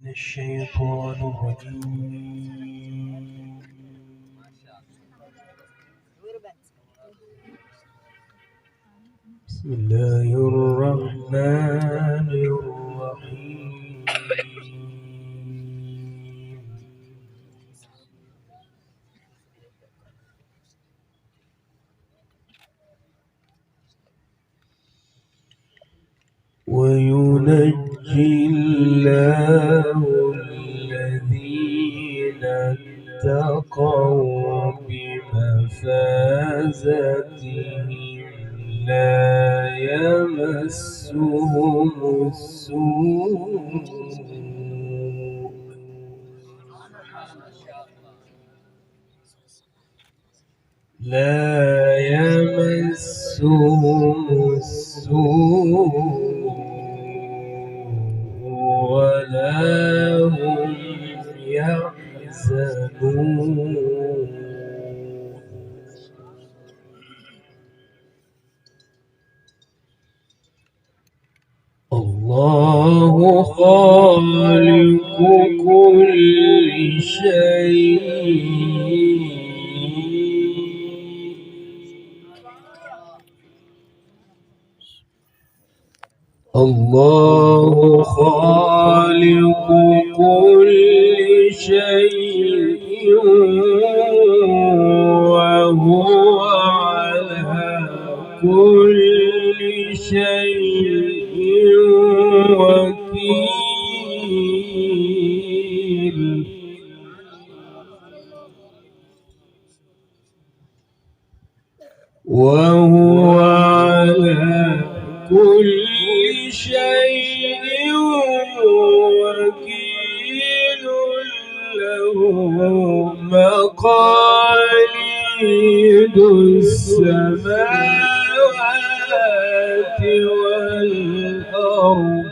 من الشيطان الرجيم. بسم الله الرحمن الرحيم. وينجي الله الذين اتقوا بمفازتهم لا يمسهم السوء ولا هم يحزنون. الله خالق كل شيء الله خالق كل شيء وهو على كل شيء وكيل. وهو على كل شيء وكيل له مقاليد السماوات والأرض.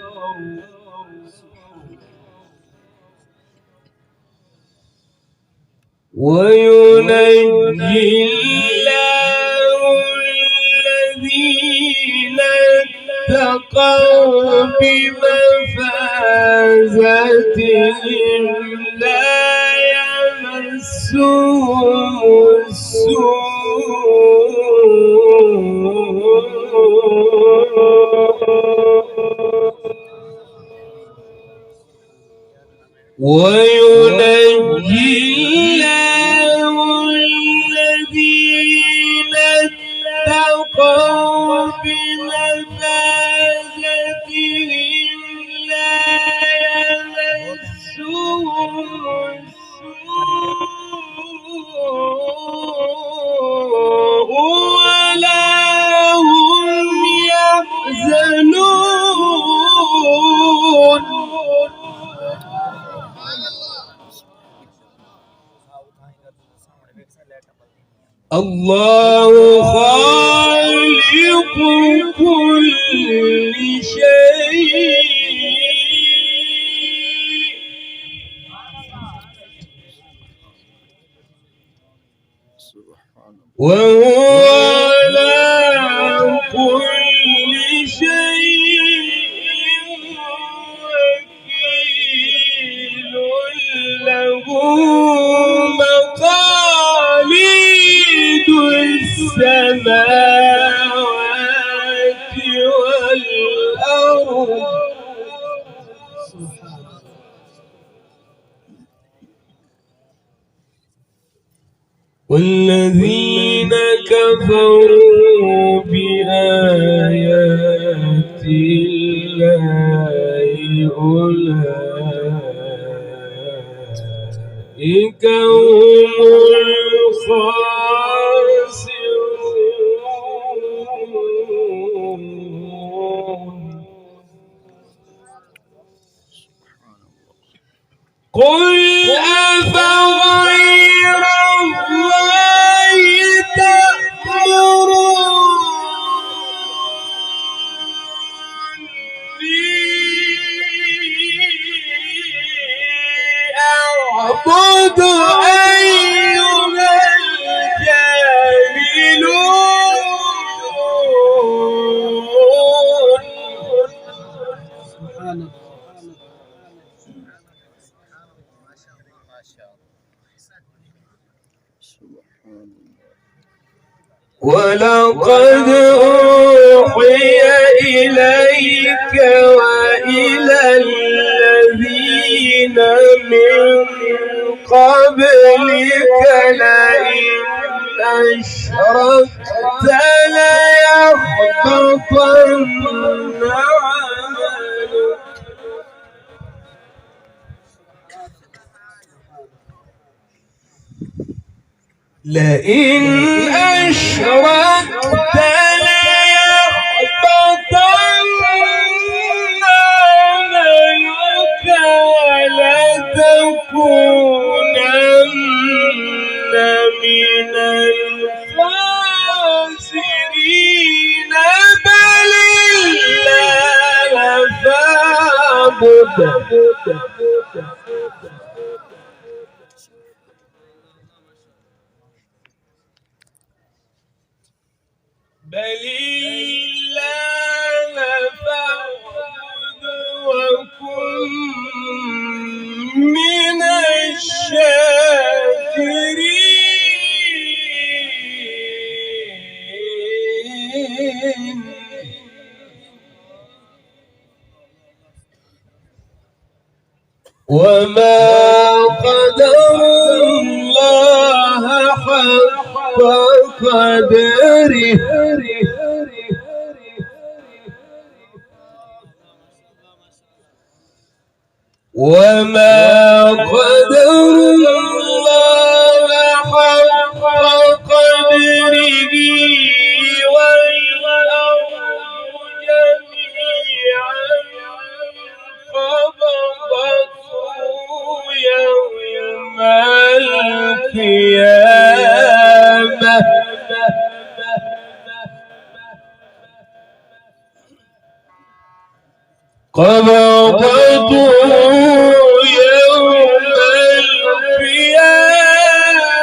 وينجي الله الذين اتقوا بمفازتهم لا يمسهم السوء. وينجي الله الذين اتقوا بمفازتهم لا يمسهم السوء ولا هم يحزنون. الله خالق كل شيء وهو على كل شيء وكيل له مقاليد السماوات والأرض. والذين كفروا بآيات الله أولئك هم الخاسرون. قل أفغير الله تأمروني أعبد أيها الجاهلون. ولقد أوحي إليك وإلى الذين من قبلك لئن أشركت ليحبطن عملك لئن أشركت ليحبطن عملك ولتكونن من الخاسرين بل الله فاعبد بل الله فاعبد وكن من الشاكرين وما قدروا الله حق قدره وما قدروا الله حق قدره والأرض جميعا قبضته يوم القيامة قبضته يوم القيامة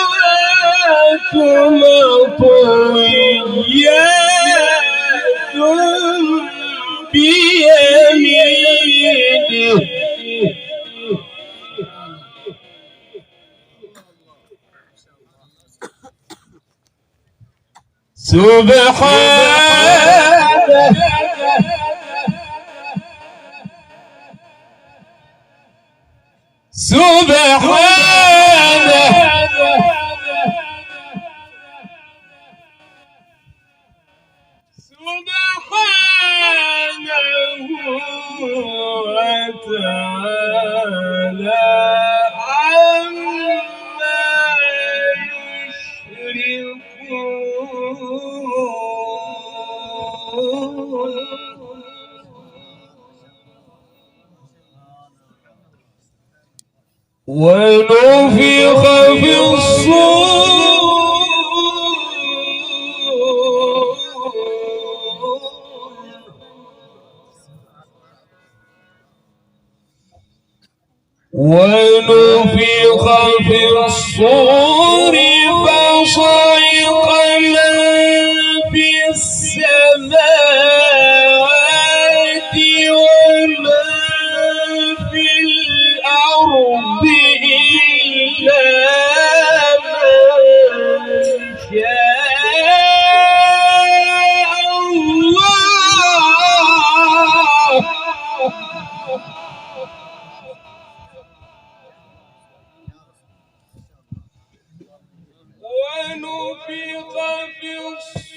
والسماوات مطويات بيمينه سبحانه سبحانه سبحانه وتعالى عما يشركون ونفخ في الصور ونفخ في الصور فصعق من في السماوات ومن في الأرض إلا من شاء الله ونفخ في الصور